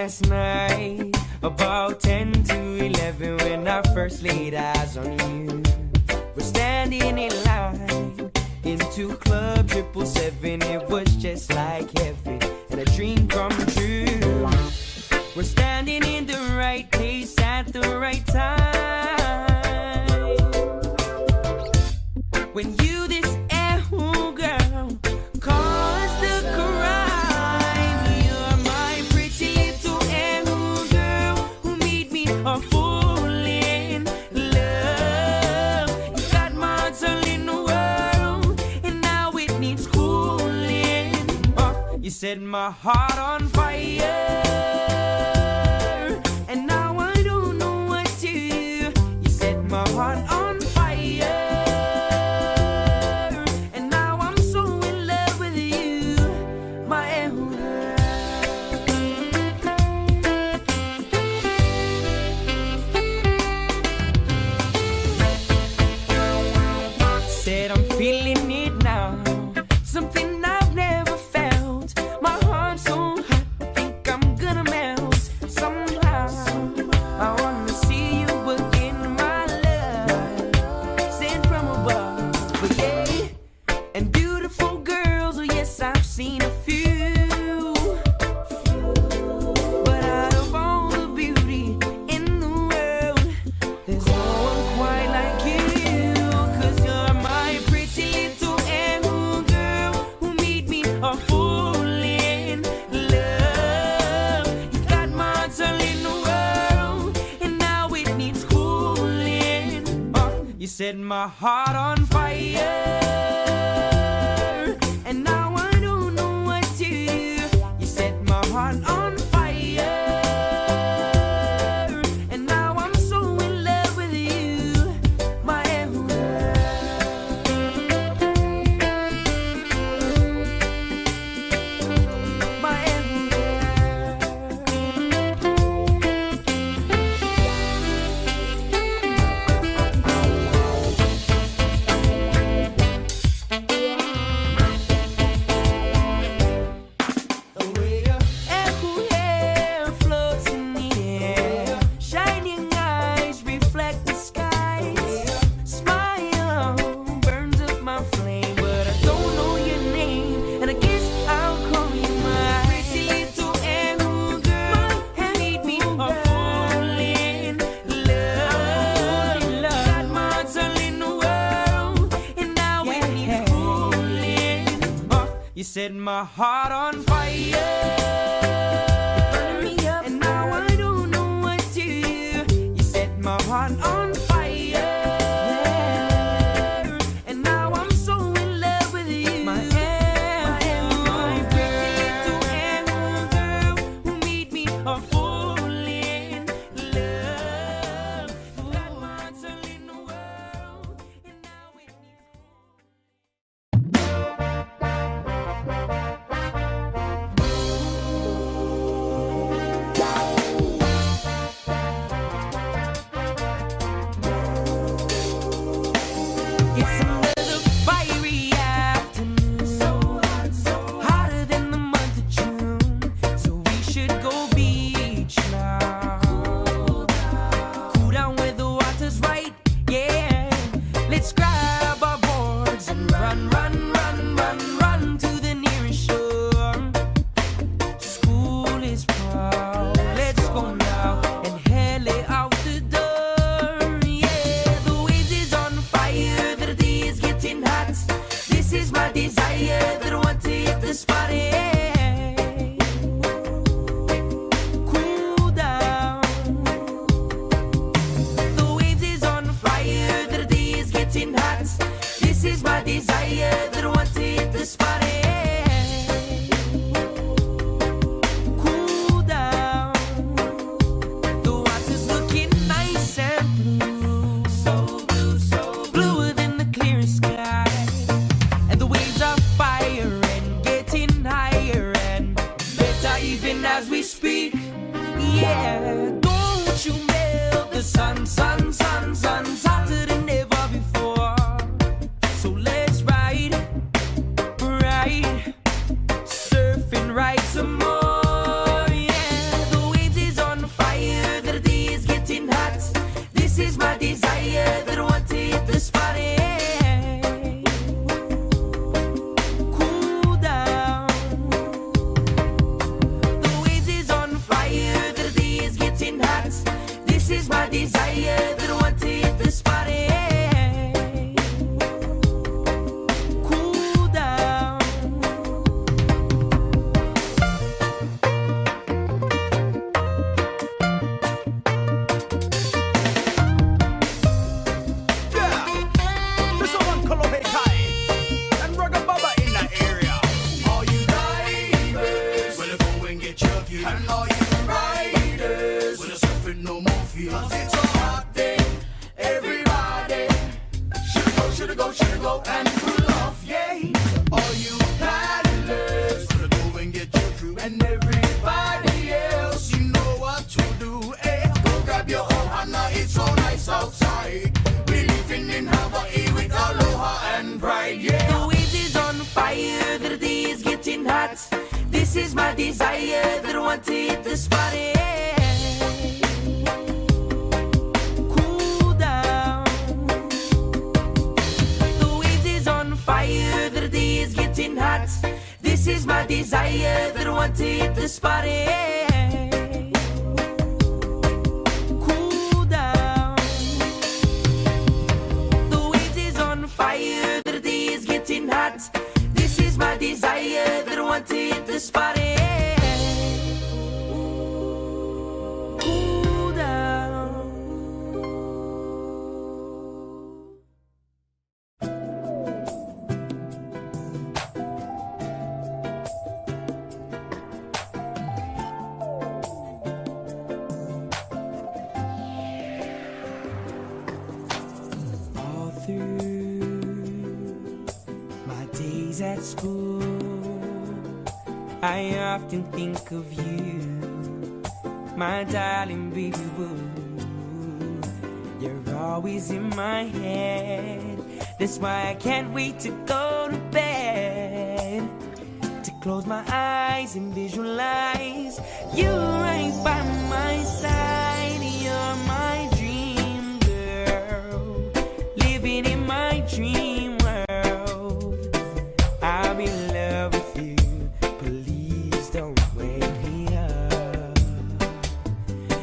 last night, about 10 to 11, when I first laid eyes on you. We're standing in line into Club 777. It was just like heaven and a dream come true. We're standing in the right place at the right time. When you this girl caused the crime. You're my pretty little girl who made me a fool in love. You got my heart all in the world, and now it needs cooling off. You set my heart on fire, and now I don't know what to do. You set my heart on fire. Feeling it now, something I've never felt. My heart's so hot, I think I'm gonna melt. Somehow, I wanna see you again, my love, sent from above. But yeah, and beautiful girls, oh yes, I've seen a few. But out of all the beauty in the world, there's no one quite like you. A fool in love. You got my heart all in the world, and now it needs cooling off. You set my heart on fire, and now I don't know what to do. You set my heart on fire, and now I'm so in love with you, my You set my heart on fire, burning me up, and now I don't know what to do. You set my heart on fire, and now I'm so in love with you. My pretty little girl who made me a fool in love. Got my heart all in the world, and now it needs. It's another fiery afternoon, so hot, hotter than the month of June. So we should go beach now. Cool down where the water's right, yeah. Let's grab our boards and run to the nearest shore. School is proud, let's go now and hell it out the door. Yeah, the waves is on fire, the day is getting hot. This is my desire, that I want to hit the spot. Cool down. The waves is on fire, the day is getting hot. This is my desire, that I want to hit the spot. Cool down. The water's looking nice and blue, so bluer than the clearest sky. And the waves are fire and getting Kolohe and Reggae Baba in the area. All you divers, wanna go and get your gear. And all you riders, wanna surfing no more fear. 'Cause it's a hot day, everybody. Shoulda go, and pull off, yeah. All you paddlers, wanna go and get your crew. And everybody else, you know what to do, eh? Go grab your ohana, it's so nice outside. We living in Hawaii with aloha and pride, yeah. The waves is on fire, the day is getting hot. This is my desire, that I want to hit the spot, yeah. Cool down. The waves is on fire, the day is getting hot. This is my desire, that I want to hit the spot, yeah. Cool down. The waves is on fire, the day is getting hot. This is my desire, that I want to hit the spot, yeah. Cool down. All through my days at school, I often think of you, my darling baby boo. You're always in my head. That's why I can't wait to go to bed, to close my eyes and visualize you right by my side. You're my dream girl, living in my dream world. I'm in love with you. Please don't wake me up.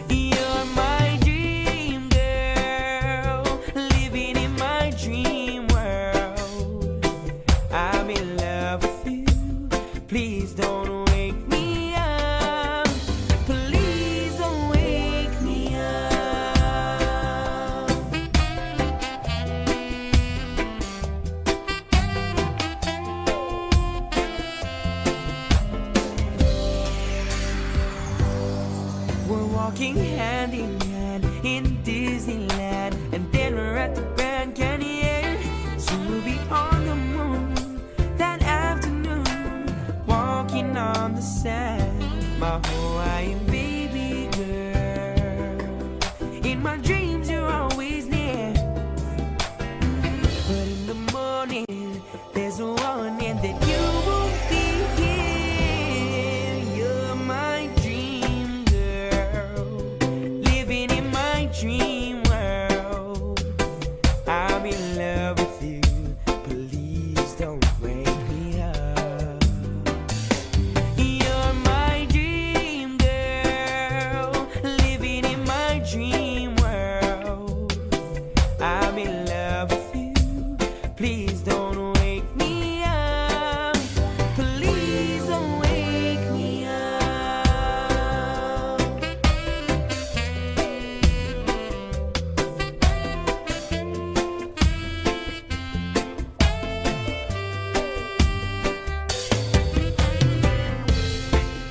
You're my dream girl, living in my dream world. I'm in love with you. Please don't wake me up. Please don't wake me up. We're walking hand in hand in Disneyland, and then we're at the Grand Canyon. Soon we'll be on the moon that afternoon, walking on the sand. My Hawaiian baby girl, in my dreams you're always near. But in the morning, there's a warning that you won't be here. You're my dream girl, living in my dream world. I'm in love with you. Please don't wake me up. You're my dream girl, living in my dream world. I'm in love with you. Please don't wake me up. Please don't wake me up.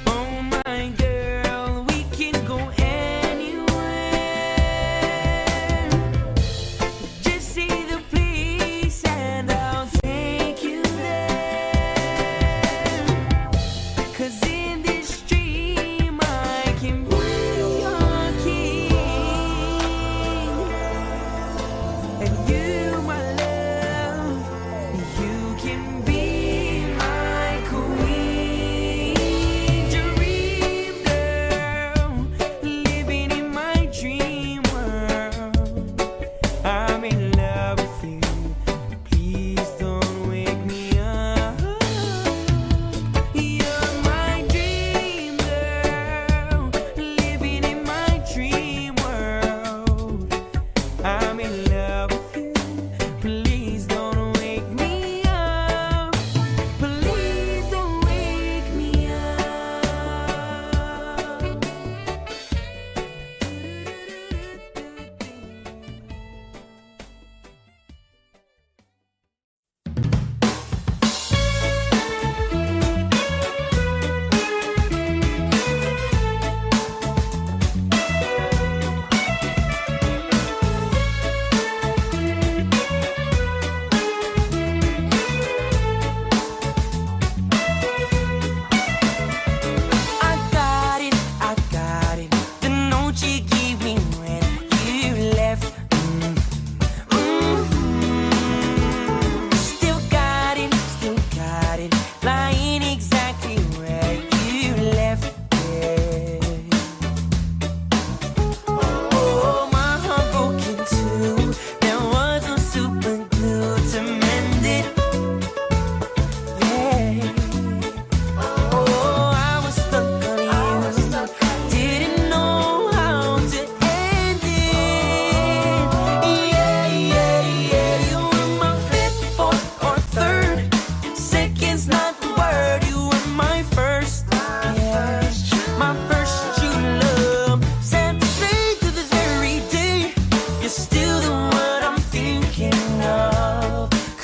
Oh my girl, we can go anywhere. Just say the place and I'll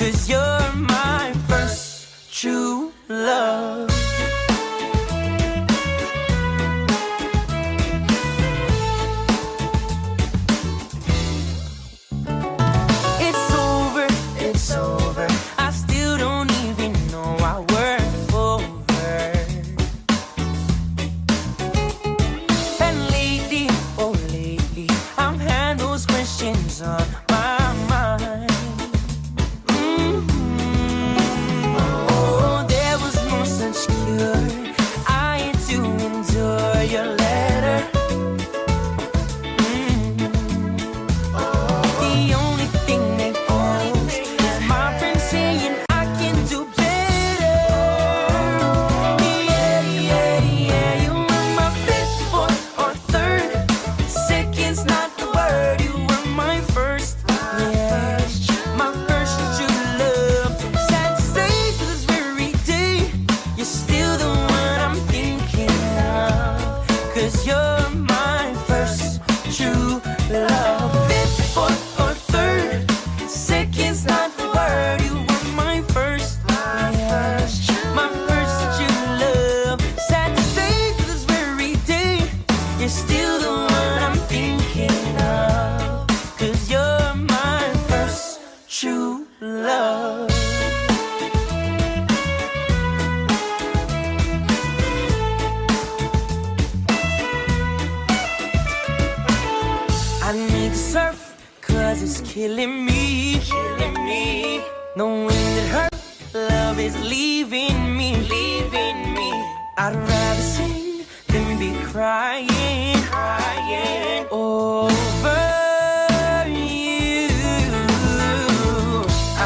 'cause you're my first true love. It's over, it's over. I still don't even know our word over. And lately, oh lately, I've had those questions on my mind. Oh, there was no such cure. I had to endure your letter. The only thing that counts is my friend saying I can do better. Yeah, yeah, yeah. You were my fifth, fourth, or third. Second's not the word. You were my first. Yeah, my first true love. Sad to say, to this very day, you're still the one I'm thinking of. 'Cause you're my first true love. Fifth, fourth, or third. Second's not the word. You were my first. Yeah, my first true love. Sad to say, to this very day, you're still the one I'm thinking of. 'Cause you're my first true love. I need to surf, 'cause it's killing me, killing me. Knowing that her love is leaving me, leaving me. I'd rather sing than be crying, crying over you.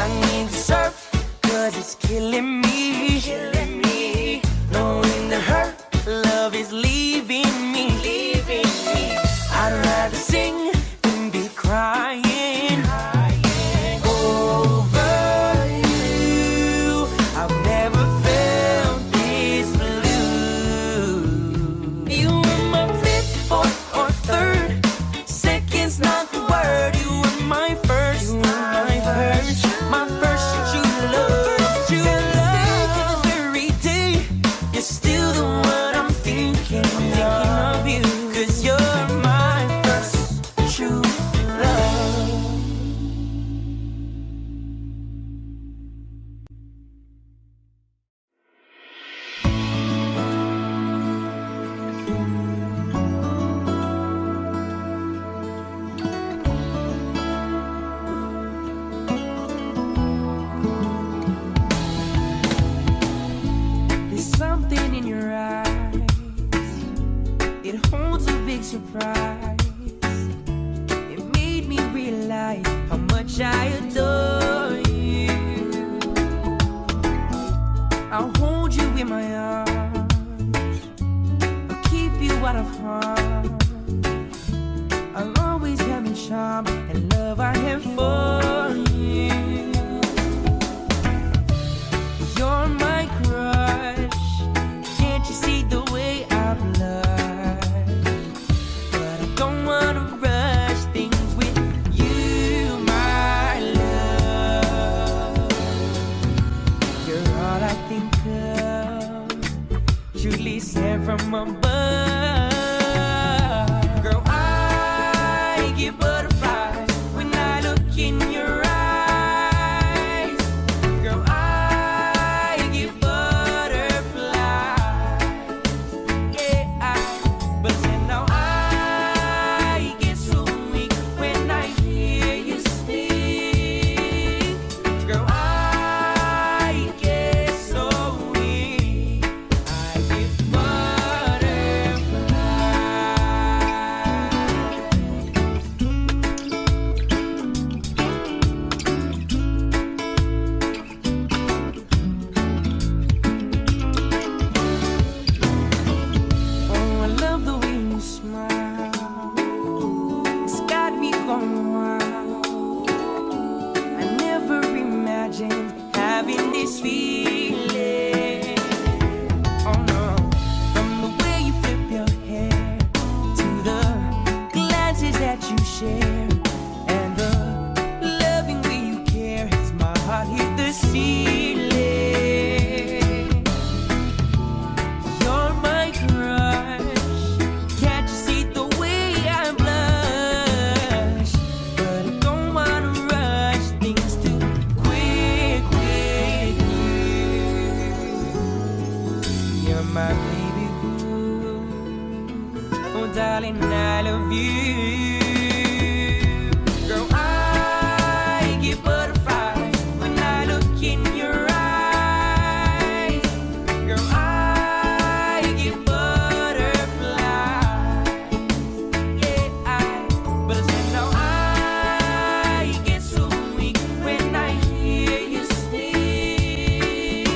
I need to surf, 'cause it's killing me, killing me. Knowing that her love is leaving me, leaving me. I'd rather sing than be crying, crying over you. I've never felt this blue. You were my fifth, fourth, or third. Second's not the word. You were my first, you were my first, my first true love. True love. To this very day, you're still the one I'm thinking of you. 'Cause you're my first true love. There's something in your eyes. It holds a big surprise. It made me realize how much I adore you. I'll hold you in my arms. I'll keep you out of harm. I'll always have the charm and love I have for you. You're my crush. Can't you see the way I blush? But I don't wanna rush things with you, my love. You're all I think of, truly sent from above. Girl, I get butterflies when I look in your eyes. Girl, I get butterflies. Yeah, but then now I get so weak when I hear you speak. Girl, I get so weak. I get butterflies. Oh, I love the way you smile. It's got me going wild. I never imagined having this feeling. Oh no, from the way you flip your hair to the glances that you share and the loving way you care, it's my heart hit the darling, I love you. Girl, I get butterflies when I look in your eyes. Girl, I get butterflies. Yeah, but I said no, I get so weak when I hear you speak.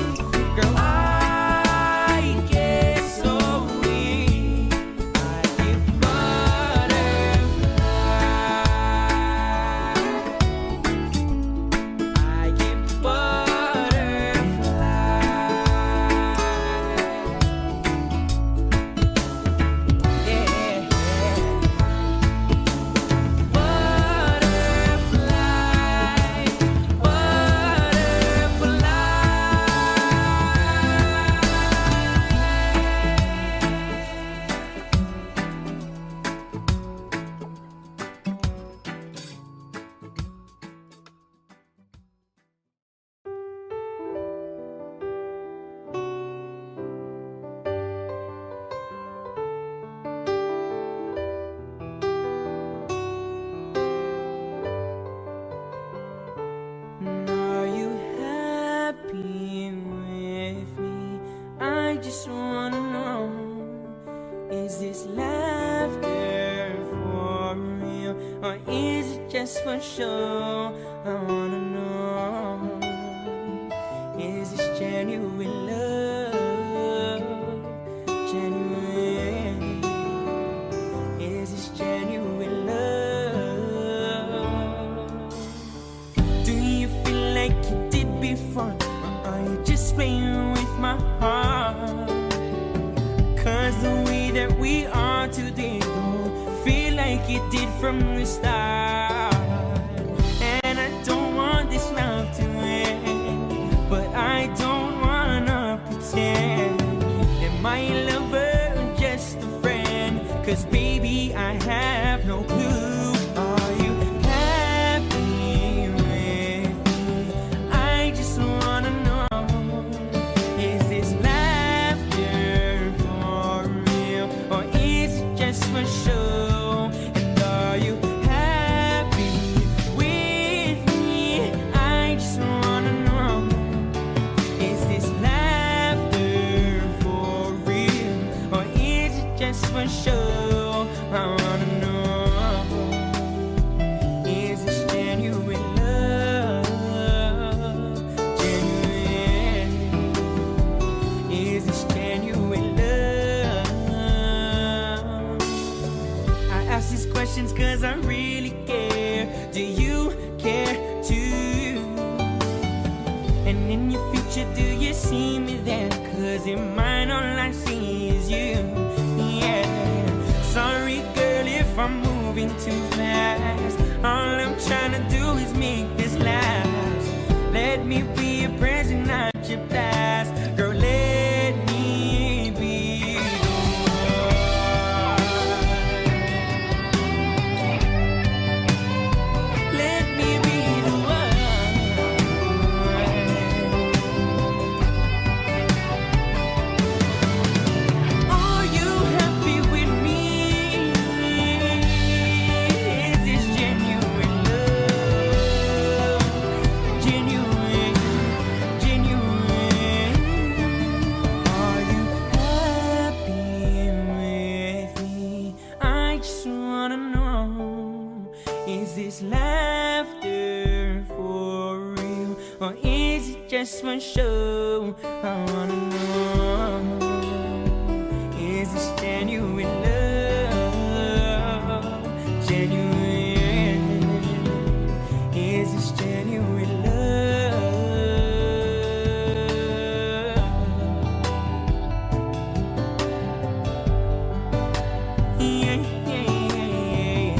Girl, I get so weak. I get butterflies. I get butterflies. Yeah. Are you happy with me? I just wanna know, is this laughter for real or is it just for show? I wanna know, is this genuine love? Genuine? Is this genuine love? Do you feel like you did before? Or are you just playing with my heart? Cause the way that we are today don't feel like it did from the start. And I don't want this love to end, but I don't wanna pretend that my lover just a friend. Cause baby, I have no clue. Are you happy with me? I just wanna know, is this laughter for real or is it just for show? And are you happy with me? I just wanna know, is this laughter for real or is it just for show? I wanna know, is this genuine love? Genuine? Is this genuine love? I ask these questions cause I really care. Do you care too? And in your future, do you see me there? Cause in mine, all I see is you. Yeah. Sorry, girl, if I'm moving too fast. All I'm trying to do is make this last. Let me be a present, not your past. Girl, let me be the one. Let me be the one. Are you happy with me? Is this genuine love? Genuine, genuine. Are you happy with me? I just wanna know, is this laughter for real or is it just for show? I wanna know, is this genuine love? Genuine? Is this genuine love? Yeah, yeah, yeah, yeah.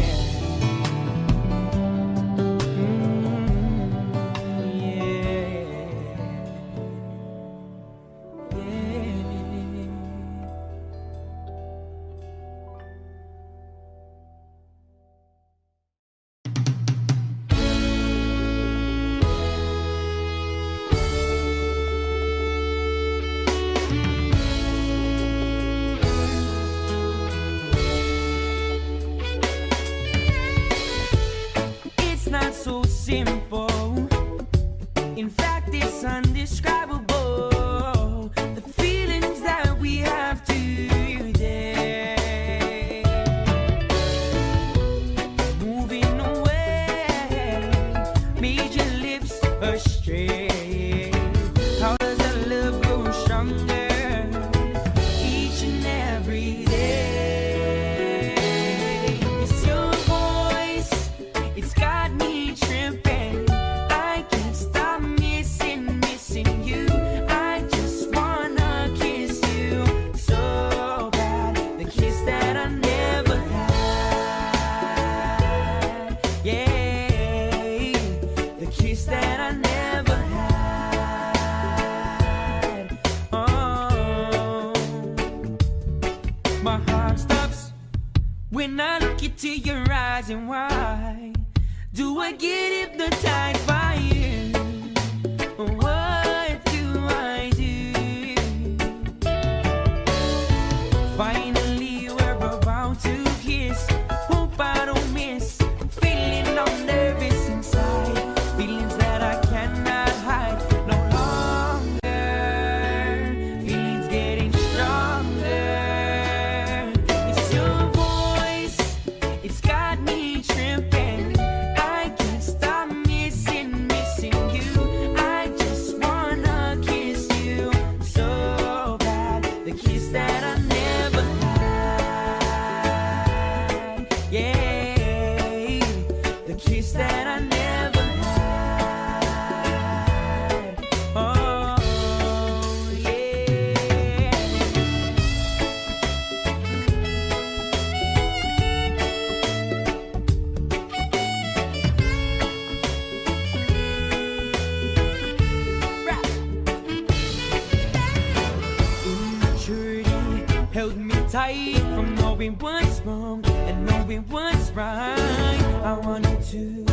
it's undescribable, the feelings that we have today. Moving away, made your lips astray. How does that love grow stronger each and every day? It's your voice, it's got me tripping. I can't stop missing you. I just wanna kiss you so bad. The kiss that I never had. Yeah, the kiss that I never had. Oh, my heart stops when I look into your eyes, and why do I get hypnotized by you? What do I do? Finally, we're about to kiss. Hope I don't miss. I'm feeling all nervous inside. Feelings that I cannot hide no longer. Feelings getting stronger. It's your voice, it's got me tripping. I can't stop missing you. I just wanna kiss you so bad. The kiss that I never had. Yeah, the kiss that I never had. Oh, yeah. Immaturity held me tight from knowing what's wrong and knowing what's right. I wanted to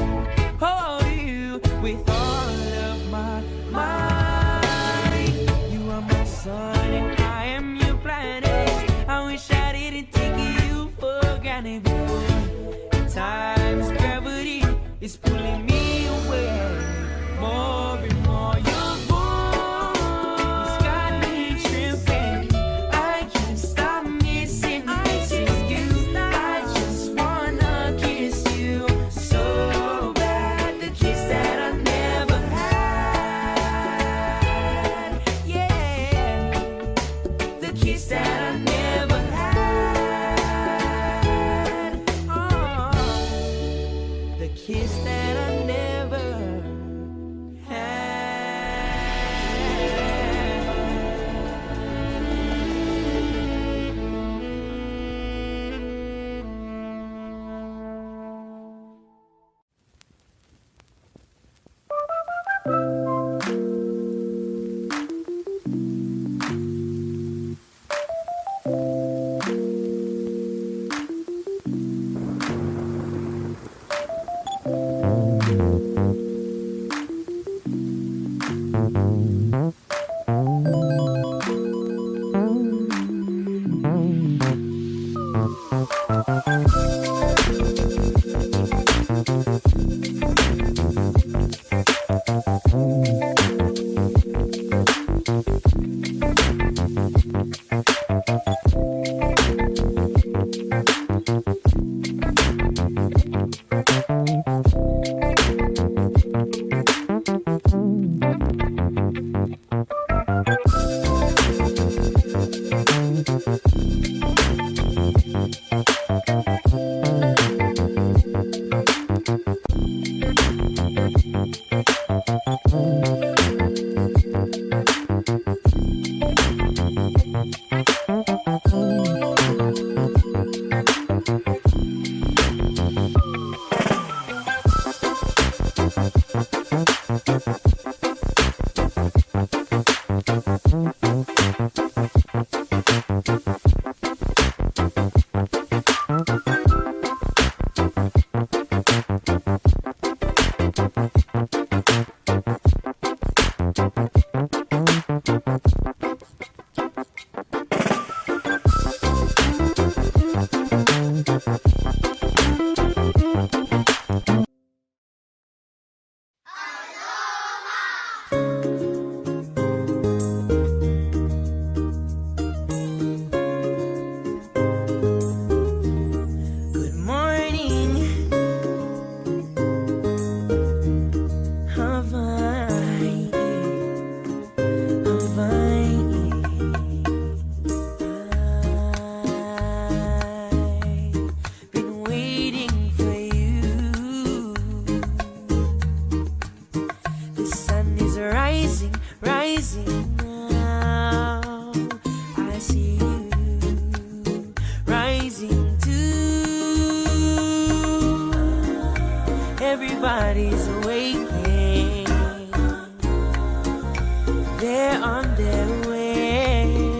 hold you with all of my might. You are my sun and I am your planet. I wish I didn't take you for granted before. Time's gravity is pulling me away more and more. Your voice got me tripping. I can't stop missing you. I just wanna kiss you so bad. The kiss that I never had. Yeah, the kiss that I never had. Oh, the kiss that I never rising now. I see you rising too. Everybody's awakening. They're on their way.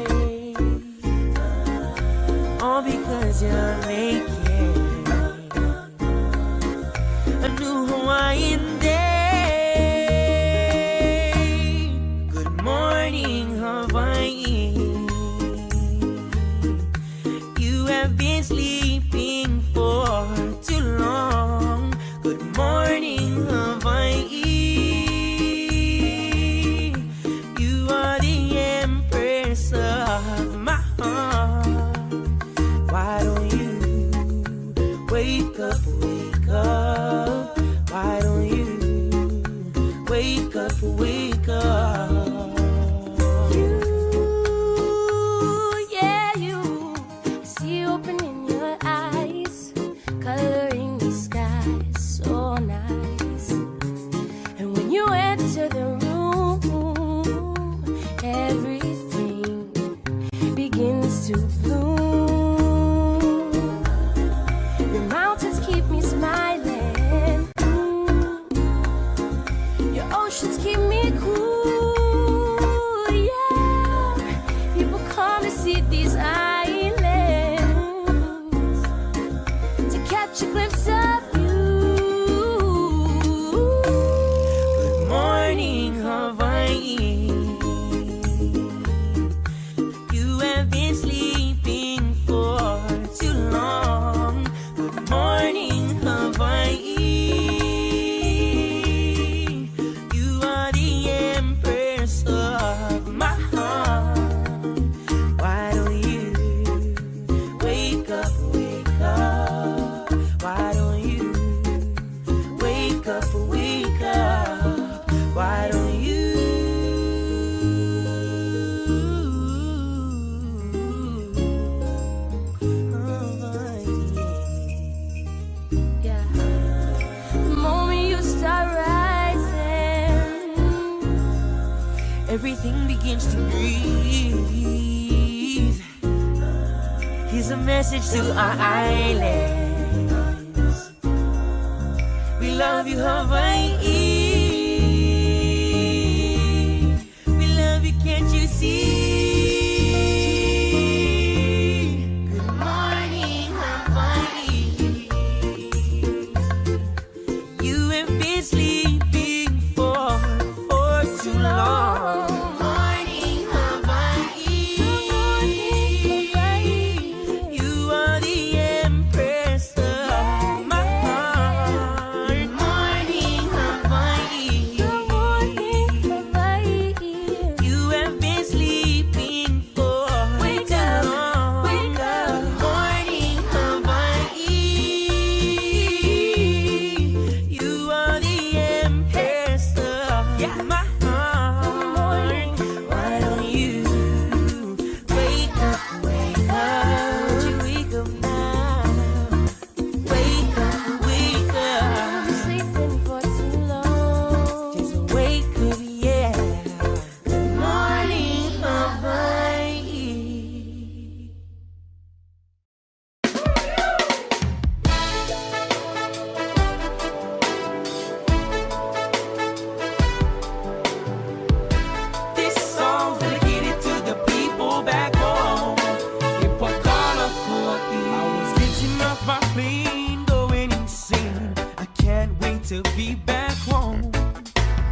All because you're making a new Hawaiian day. Good morning, Hawaii. You have been sleeping for too long. Good morning, Hawaii. You are the empress of my heart. Why don't you wake up, wake up? Why don't you wake up, wake up? You, yeah, you. I see you opening your eyes, coloring the sky so nice. And when you enter the room, everything begins to bloom. Your mountains keep me smiling. Your oceans keep me cool. Yeah, people come to see these islands to catch a glimpse of you. Good morning, Hawaii. You have been sleeping for too long. Good morning, Hawaii. You are the empress of my heart. Why don't you wake up, wake up? Why don't you wake up, wake up? Why don't you? Yeah. The moment you start rising, Everything begins to breathe. Here's a message to our islands. We love you, Hawaii. We love you, can't you see? Good morning, Hawaii. You have been sleeping for too long. Morning, Hawaii. You are the empress of my heart. Morning, Hawaii. You have been sleeping for too long. Morning, Hawaii. You are the empress of my heart. Why don't you wake up, wake up? Won't you wake up now? Wake up, wake up. sleeping for too long. Just wake up, yeah. Good morning, Hawaii. This song's dedicated to the people back home. In KOLOHE. I was getting off my plane, going insane. I can't wait to be back home.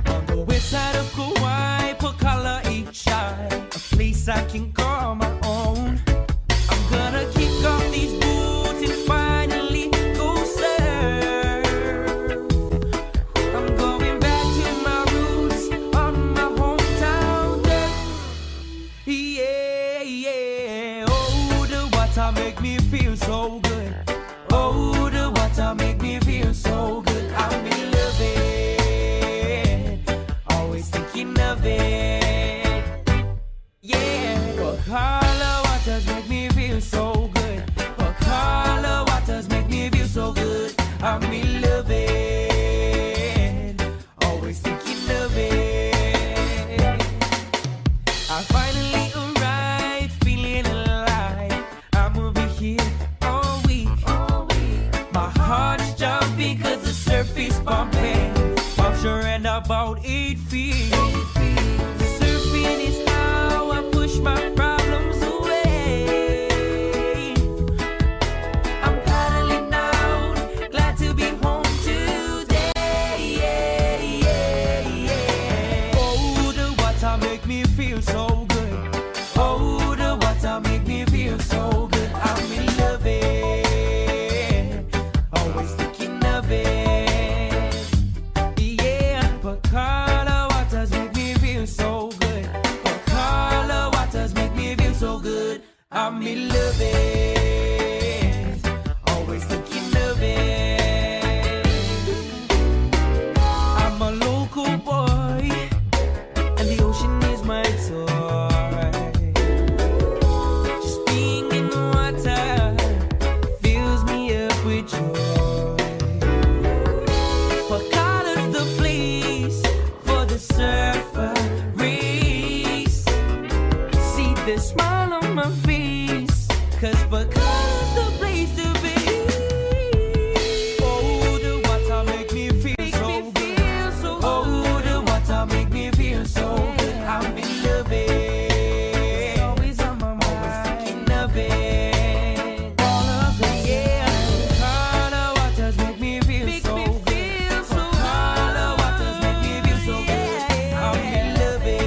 On the west side of Kauai, KOLOHE, a place I can call my own. I'm gonna kick off these boots and finally go surf. I'm going back to my roots on my hometown dirt. Yeah, yeah. Oh, the water make me feel so good. Oh, the water make me feel so good. I'm in love it. Always thinking of it. Yeah. KOLOHE waters make me feel so good. KOLOHE waters make me feel so good. I'm in love it. Always thinking of it. about 8 feet. Surfing is how I push my problems away. I'm paddling out, glad to be home today. Oh, the water make me feel so good. Oh, the water make me feel so good. I'm in love it, always thinking of it. Yeah, but color waters make me feel so good. But color waters make me feel so good. I'm in love it, always thinking of it. I'm a local boy, and the ocean is my toy. Just being in the water fills me up with joy. What color's the place for the surfer race? See the smile on my face, 'cause what color's the place to be? Oh, the water make me feel so good. Oh, the water make me feel so good. I'm in love it, always on my mind, always thinking of it. All of it, yeah. Color waters make me feel so good. Color waters make me feel so good. I'm in love it,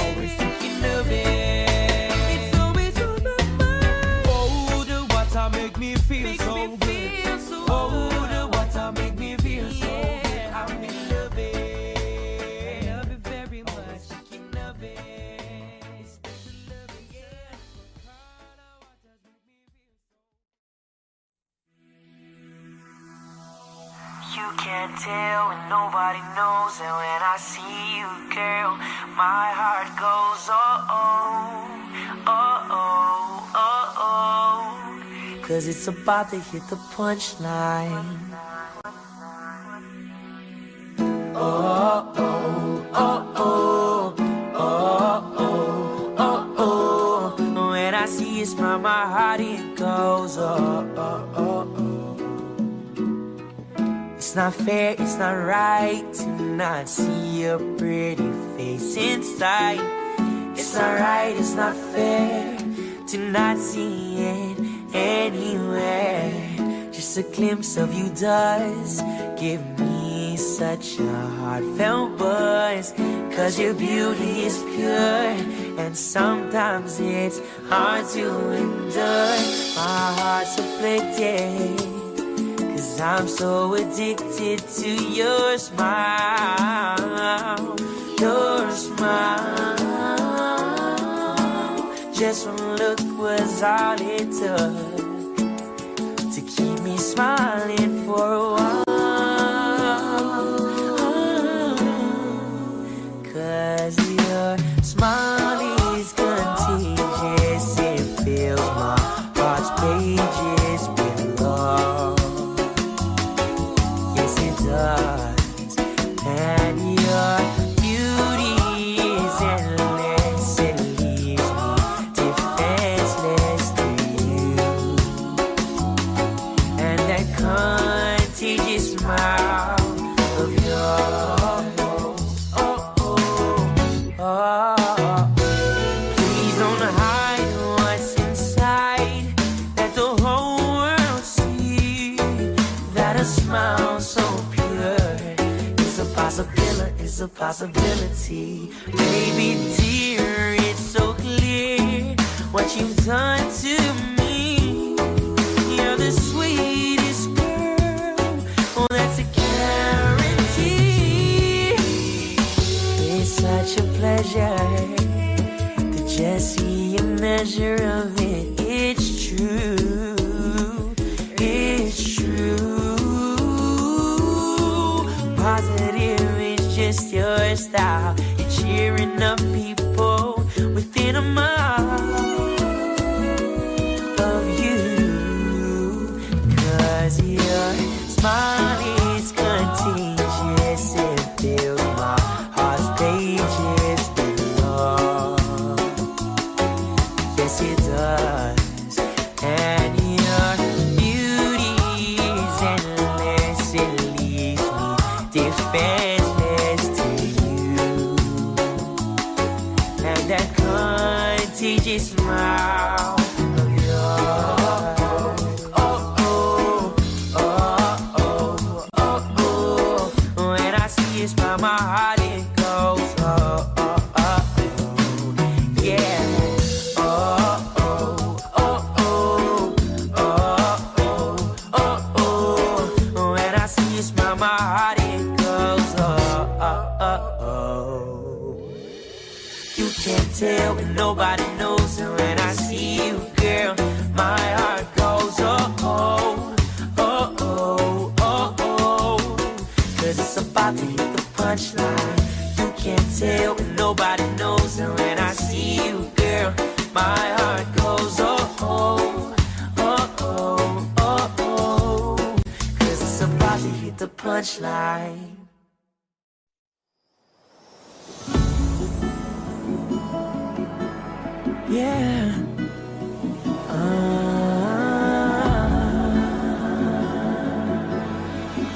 always thinking of it. It's always on my mind. Oh, the water make me feel so good. Oh, the water make me feel so good. I'm in love it, love it very much, thinking of it. Special love it, yeah. Color waters make me feel so. You can't tell when nobody knows, and when I see you, girl, my heart goes oh oh, oh oh, oh oh. 'Cause it's about to hit the punchline. Oh oh, oh oh, oh oh, oh oh. When I see you smile, my heart it goes oh oh, oh oh. It's not fair, it's not right to not see your pretty face inside. It's not right, it's not fair to not see it anywhere. Just a glimpse of you does give me such a heartfelt buzz. 'Cause your beauty is pure, and sometimes it's hard to endure. My heart's afflicted, 'cause I'm so addicted to your smile. Your smile. Just one look was all it took to keep me smiling for a while. 'Cause your smile is contagious. It fills my heart's pages with love. Yes, it does. And your beauty is endless. It leaves me defenseless to you. And that contagious smile of yours. Oh, oh, oh. Please don't hide what's inside. Let the whole world see that a smile so pure is a possibility, is a possibility. Baby dear, it's so clear what you've done to me. You're the sweetest girl, oh that's a guarantee. It's such a pleasure to just see a measure of it. It's true, it's true. Positive, it's just your style. You're cheering up people within a mile of you. 'Cause your smile is contagious. It fills my heart's pages with love. Yes, it does. And your beauty is endless. It leaves me defenseless. vintage smile of yours. Oh, oh, oh, oh, oh, oh. When I see you smile, my heart it goes. Oh, oh, oh, oh. Yeah. Oh, oh, oh, oh, oh, oh, oh, oh. When I see you smile, my heart it goes. Oh, oh, oh, oh. You can't tell and nobody knows. And when I see you, girl, my heart goes. Oh, oh, oh, oh, oh, oh. Cause it's about to hit the punchline. You can't tell and nobody knows. And when I see you, girl, my heart goes. Oh, oh, oh, oh, oh, oh. Cause it's about to hit the punchline. Yeah.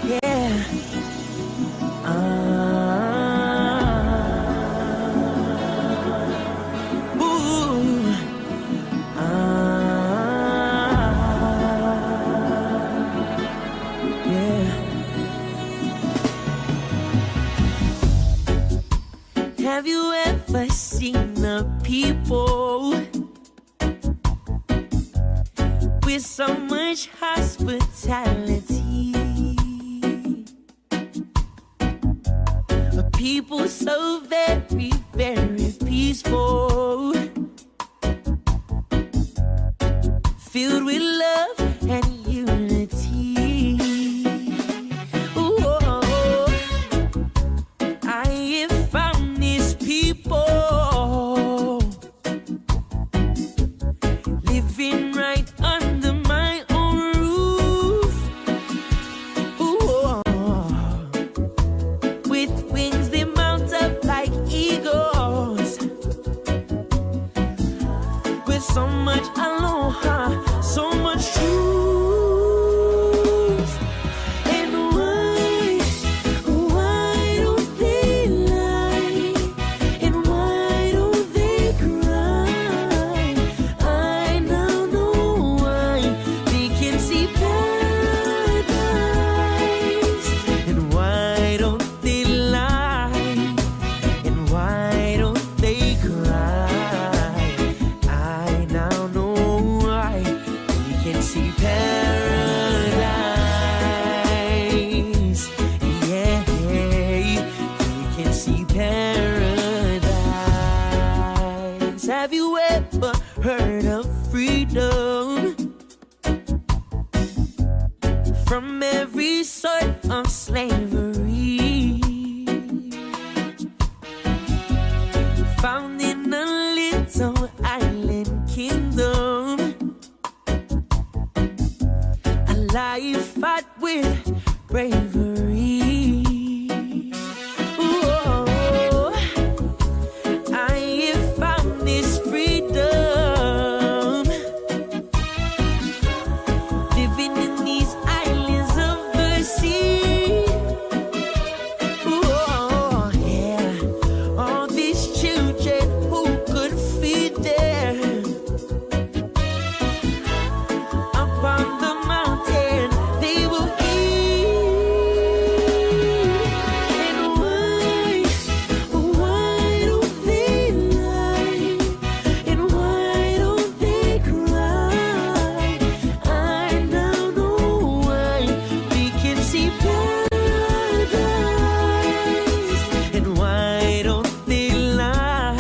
Yeah. Ooh. Yeah. Have you ever seen the people with so much hospitality? People so very, very peaceful, filled with love and unity. Ooh, I have found these people living right under my own roof. Ooh, with wings they mount up like eagles, with so much aloha, so much truth. And why don't they lie? And why don't they cry? I now know why. They can see paradise. And why don't they lie? And why don't they cry? I now know why. We can see paradise. Yeah, we can see paradise. Have you ever heard of freedom? From every sort of slavery, found in a little island kingdom, a life fought with bravery. Ooh, I have found this freedom, living in these islands of the sea. Ooh, yeah, all these children who could feed them up on the mountain, they will eat. And why don't they lie? And why don't they cry? I now know why. We can see paradise. And why don't they lie?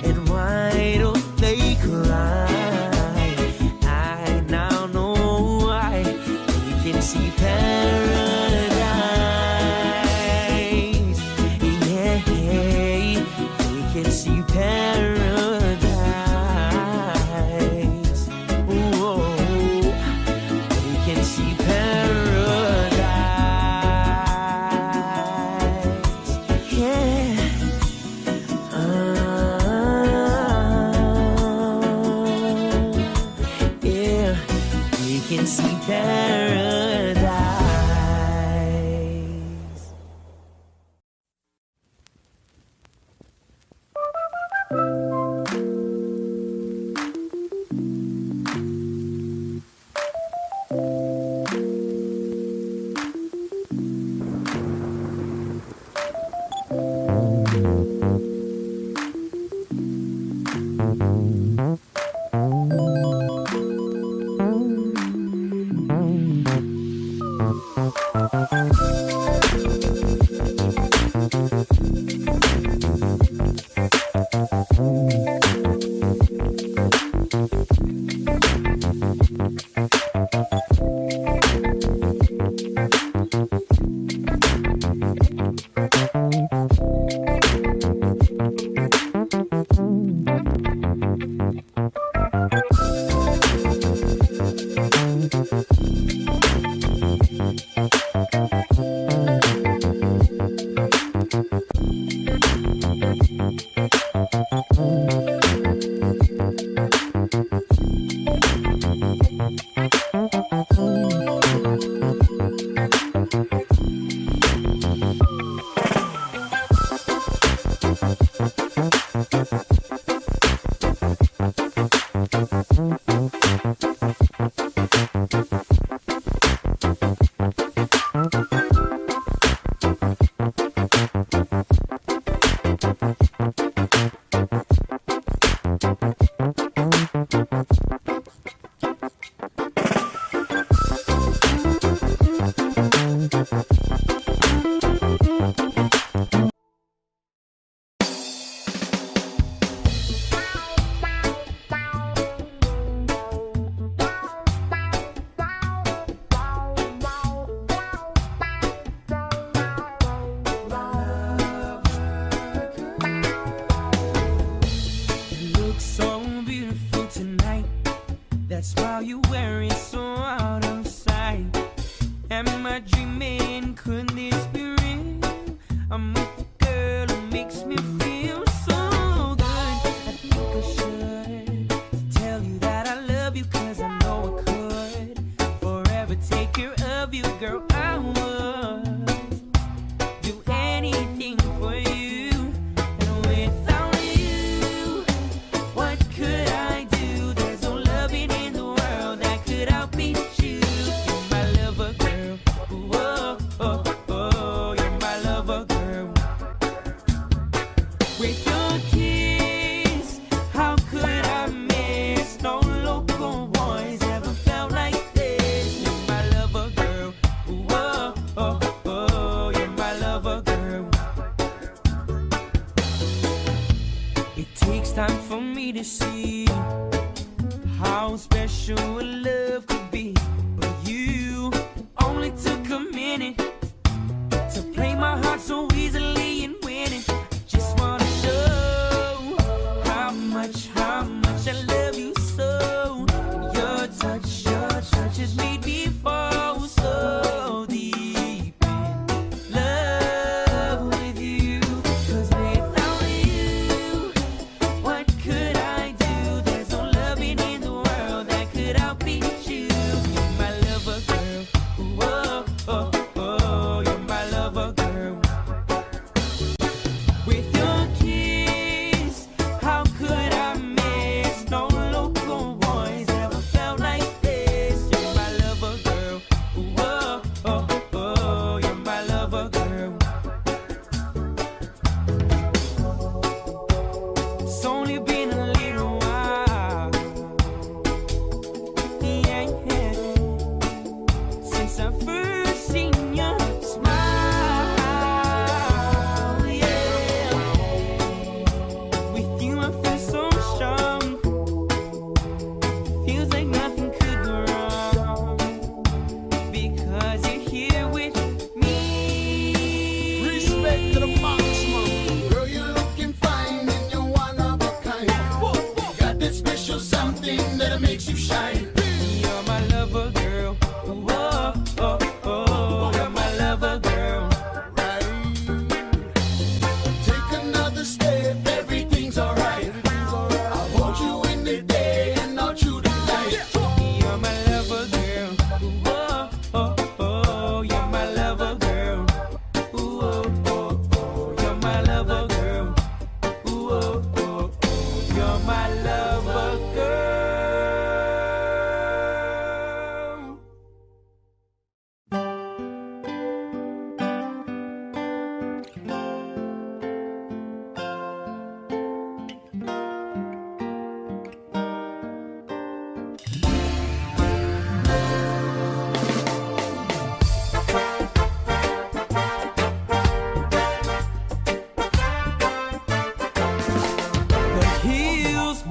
And why don't they cry? I now know why. We can see paradise. Yeah, we can see paradise. Ooh, we can see paradise. Yeah. Yeah, we can see paradise.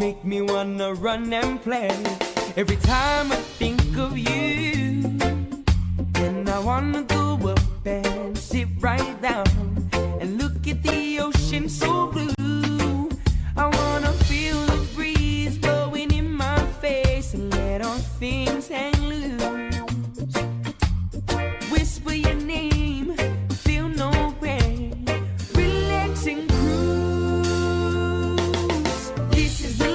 make me wanna run and play. Every time I think of you, then I wanna go up and sit right down and look at the ocean so blue. I wanna feel the breeze blowing in my face and let all things hang loose. Whisper your name, feel no pain, relax and cruise. This is the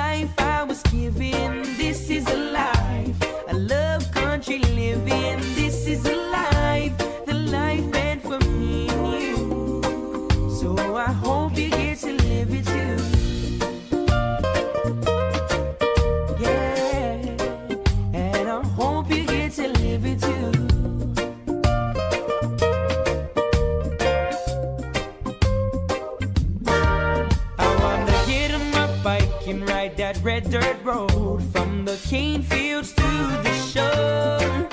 life I was given. This is the life I love country living. This is the life meant for me and you. So I hope you get to live it too. Yeah, and I hope you get to live it too. can ride that red dirt road from the cane fields to the shore.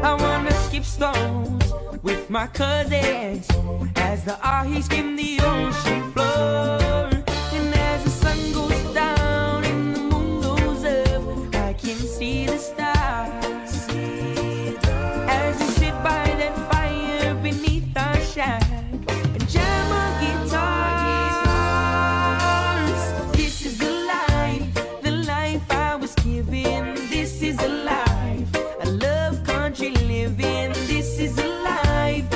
I wanna skip stones with my cousins as the ahi skim the ocean floor. And as the sun goes down and the moon goes up, I can see the stars. As we sit by that fire beneath our shack and jam our guitars. This is the life I was given. This is the life I love country living. This is the life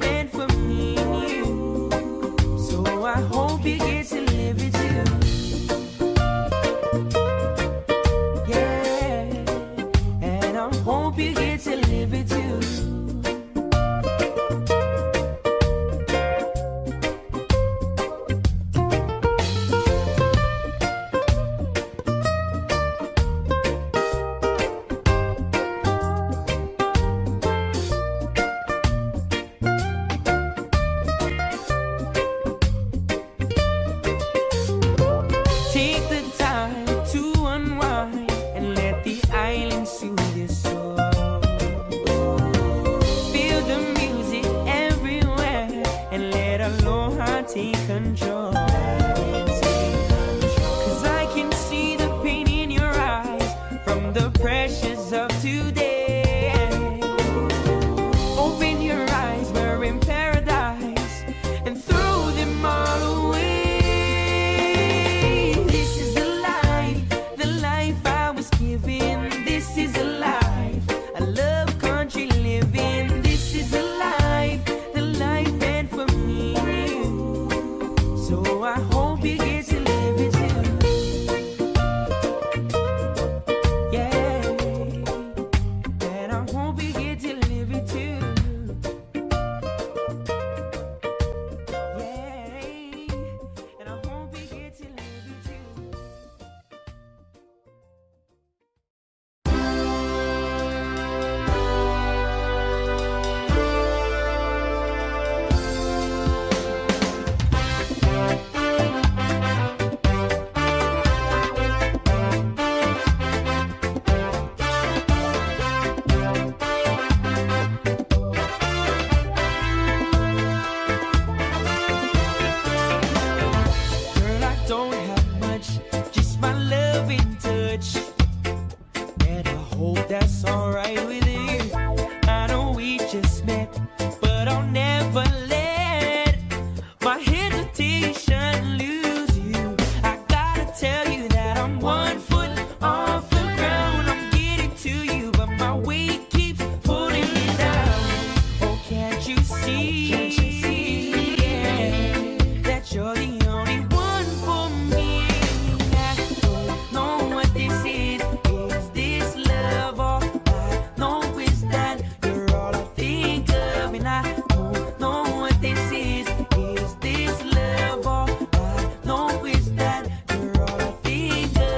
meant for me and you. So I hope you get to live it too. Yeah, and I hope you get to live it too. Take the time to unwind and let the island soothe your soul. Feel the music everywhere and let aloha take control. 'Cause I can see the pain in your eyes from the pressures of today. Open your eyes, we're in paradise, and throw them all away. This is the life I was given. This is the life I love country living. This is the life meant for me and you. So I hope you get to live it too. Yeah, and I hope you get to live it too. Yeah, and I hope you get to live it too. Girl, I don't have much, just my love in touch. And I hope that's alright with you. I know we just met, but I'll never let my hesitation lose you. I gotta tell you that I'm 1 foot off the ground. I'm getting to you, but my weight keeps pulling me down. Oh, can't you see? Yeah, that you're the only one for me. I don't know what this is. Is this love or I know it's that you're all I think of? And I don't know what this is. Is this love or I know it's that you're all I think of?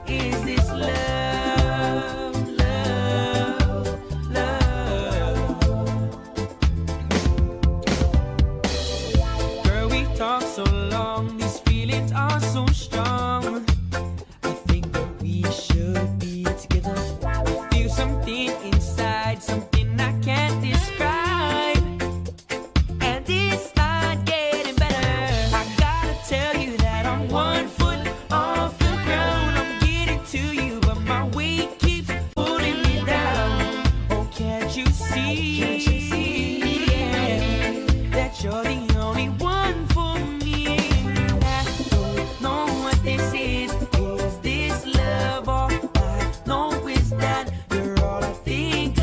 Is this love, love, love? Girl, we talked so long, these feelings are so strong. I think that we should be together. I feel something inside, something I can't describe. And it's not getting better. I gotta tell you that I'm 1 foot off the ground. I'm getting to you, but my weight keeps pulling me down. Oh, can't you see? Yeah, that you're the only one for me. I don't know what this is. Is this love or I know it's that you're all I think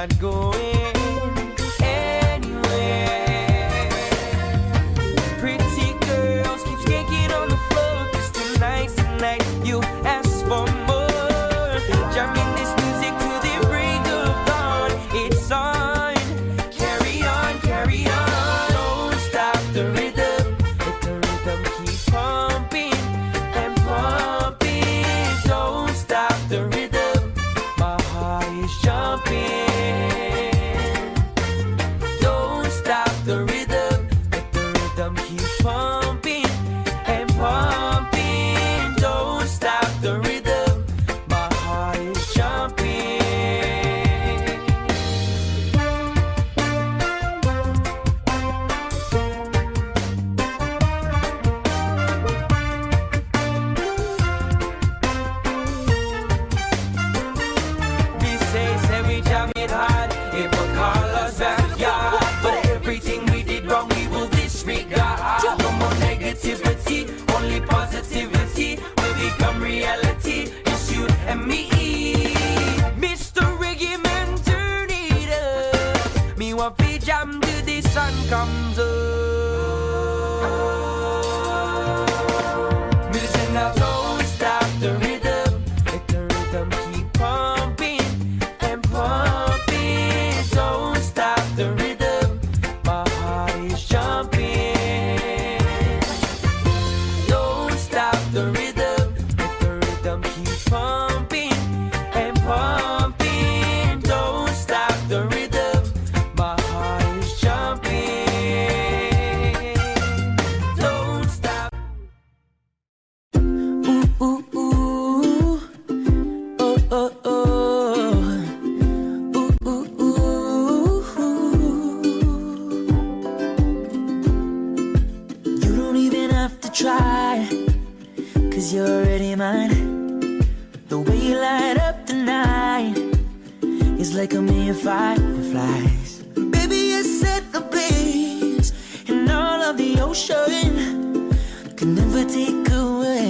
not going anywhere. Pretty girls keep skanking on the floor, 'cause tonight's the night you ask for more. Jamming this music to the break of dawn. It's on, carry on, carry on. Don't stop the rhythm, let the rhythm keep pumping and pumping. Don't stop the rhythm, my heart is jumping. Don't stop the rhythm, let the rhythm keep pumping and pumping. Don't stop the rhythm, my heart is jumping. We say we jam it hard, it will call us backyard. But everything we did wrong, we will disregard. No more negativity, only positivity will become reality. It's you and me. Mr. Reggae man, turn it up. Me want to jam till the sun comes up. Me say now, don't stop the rhythm, let the rhythm keep pumping and pumping. Don't stop the rhythm, my heart is jumping. Don't stop the rhythm, let the rhythm keep pumping and pumping. Don't stop the rhythm, my heart is jumping. Don't stop. Ooh, ooh, ooh. Oh, oh, oh. Ooh, ooh, ooh. You don't even have to try, 'cause you're already mine. The way you light up the night is like a million fireflies. Baby, you set the pace, and all of the ocean can never take away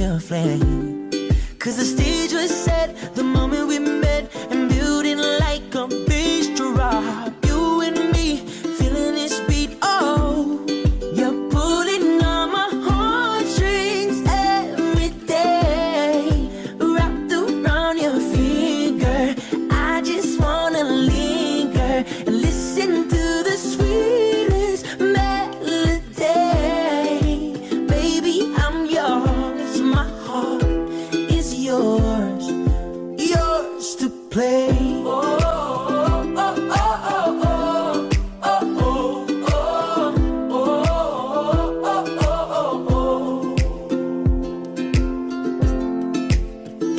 your flame. 'Cause the stage was set the moment we met, and building like a bass drop. You and me feeling this beat, oh. You're pulling on my heartstrings every day, wrapped around your finger. I just wanna linger and listen to the sweetest melody. Baby, I'm yours, my heart is yours, yours to play. Oh, oh, oh, oh, oh, oh, oh, oh, oh, oh, oh.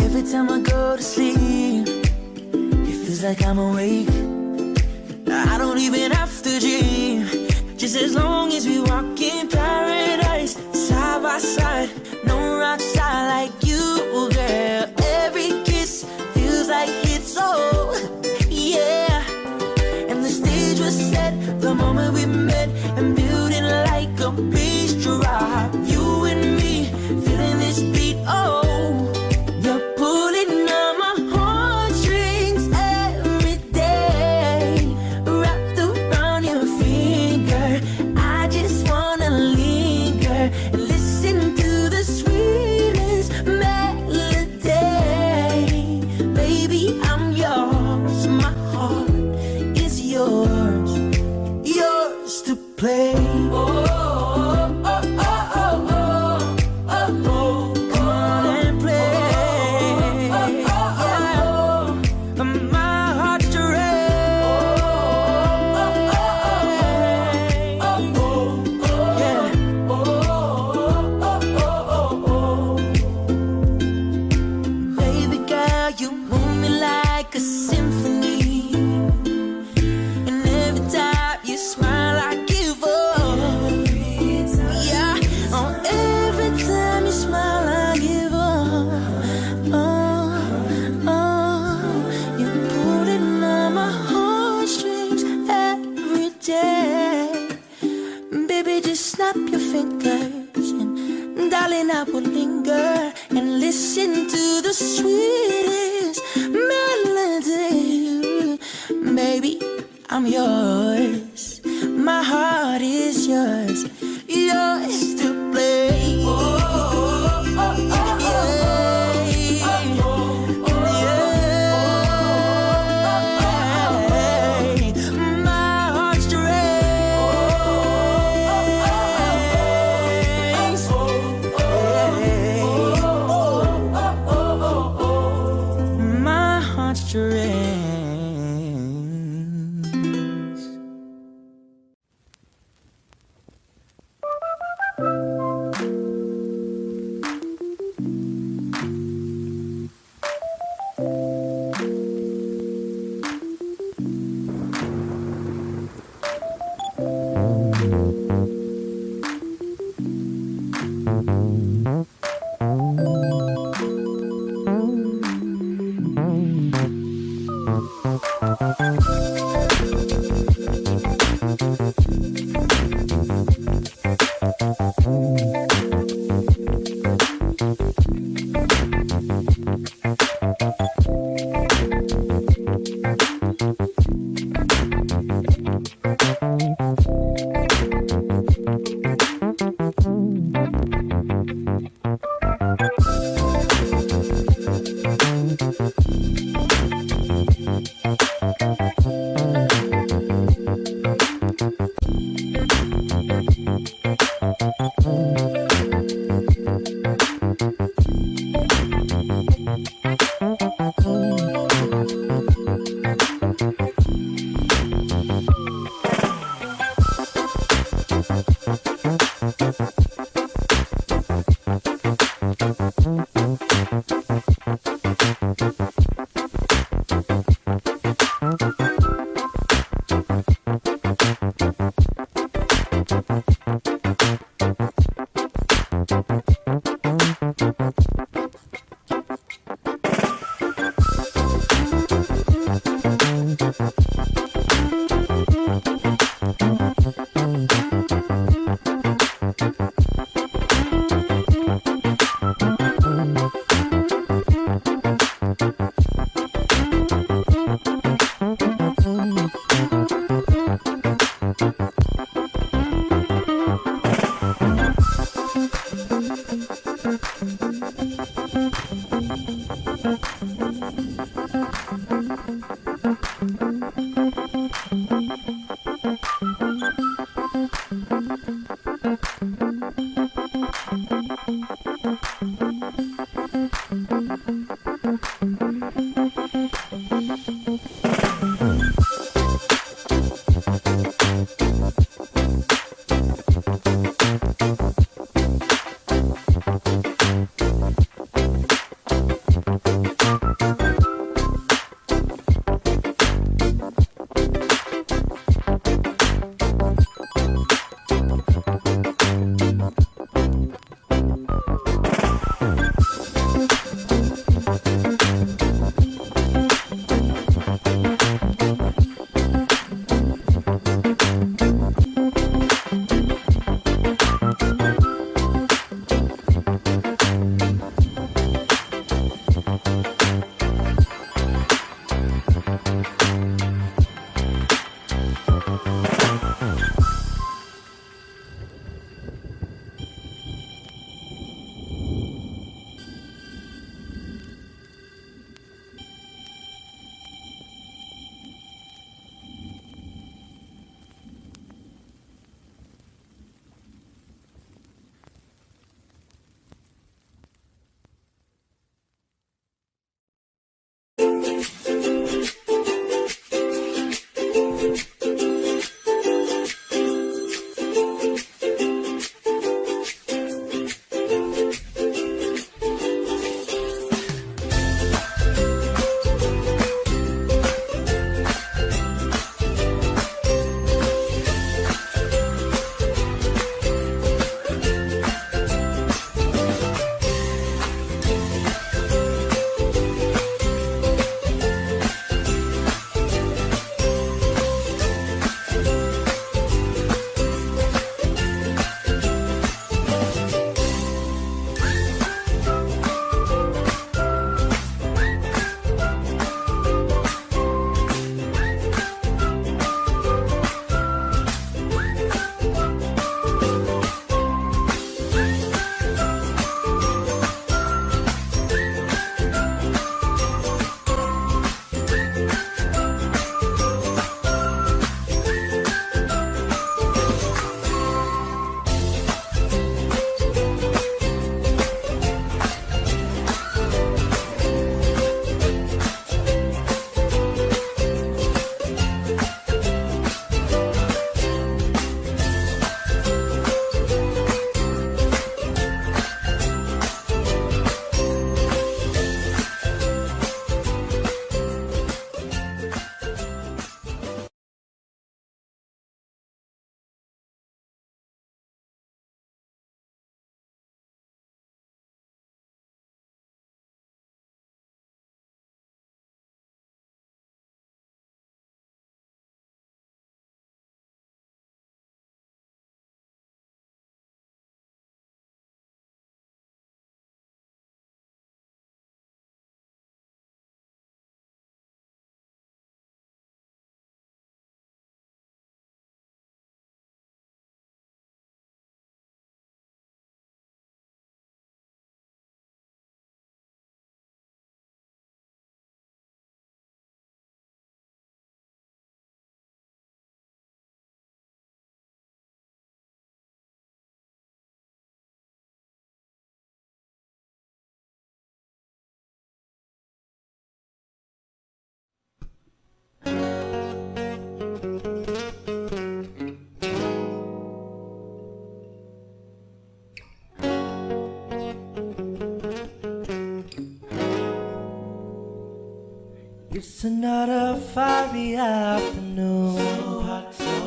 Every time I go to sleep, it feels like I'm awake. I don't even have to dream, just as long as we walk in paradise, side by side, no rock side like you, girl. Every kiss feels like it's so, yeah. And the stage was set the moment we met, and building like a bass drop. You and me feeling this beat, oh. You're pulling on my heartstrings every day, wrapped around your finger. I just wanna linger and listen to the sweetest melody. Baby, I'm yours, my heart is yours, yours to play. Oh, oh, oh, oh, oh, oh, oh. Come on and play. Oh, oh, oh, oh. My heart's direct. Oh, oh, oh, oh, oh. Yeah. Oh, oh, oh, oh, oh. Baby girl, you move me like a symphony, and every time you smile, I give up. Yeah, oh, every time you smile, I give up. Oh, oh, you put it on my heartstrings every day. Baby, just snap your fingers, and darling, I will linger and listen to the sweetest melody. baby, I'm yours. My heart is yours, yours to play. Oh, oh, oh, oh, my heart's to race. My heart's to race. It's another fiery afternoon,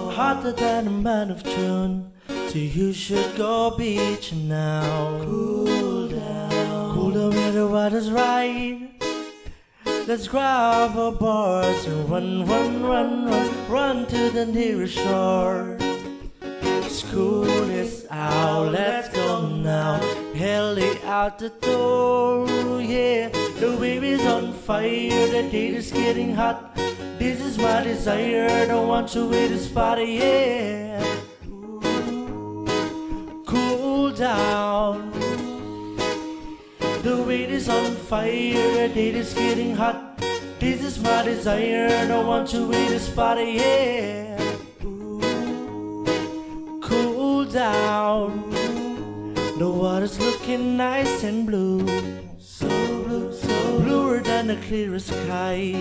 hotter than a month of June. So you should go beaching now. Cool down where the water's right. Let's grab our boards and run to the nearest shore. School is out, let's go now. Heli out the door, yeah. The wave is on fire, the date is getting hot. This is my desire, don't want to wait this party, yeah. Cool down. The weight is on fire, the date is getting hot. This is my desire, don't want to wait this party, yeah. Cool down. The water's looking nice and blue, so bluer than the clearest sky.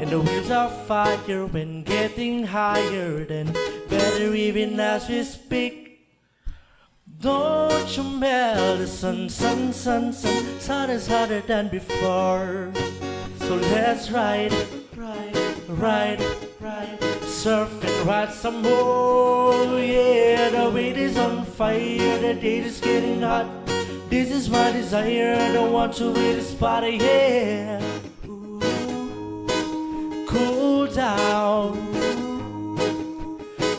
And the waves are fire when getting higher, then better even as we speak. Don't you melt the sun is hotter than before. So let's ride, surf and ride some more, yeah. The weight is on fire, the date is getting hot. This is my desire, I don't want to wait this party, yeah. Cool down.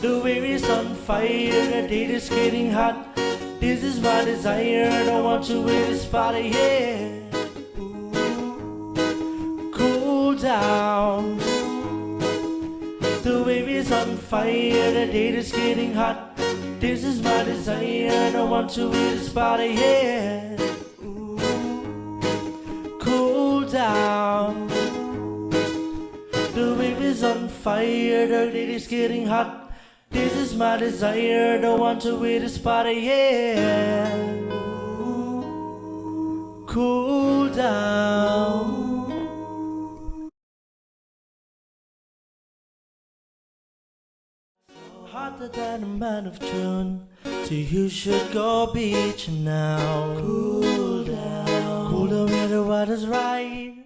The wave is on fire, the date is getting hot. This is my desire, I don't want to wait this party, yeah. Cool down. The wave is on fire, the date is getting hot. This is my desire, I don't want to wait this party, yeah. Cool down. The wave is on fire, the date is getting hot. This is my desire, don't want to wait this party, yeah. Cool down. Hotter than a month of June, so you should go beaching now. Cool down where the water's right.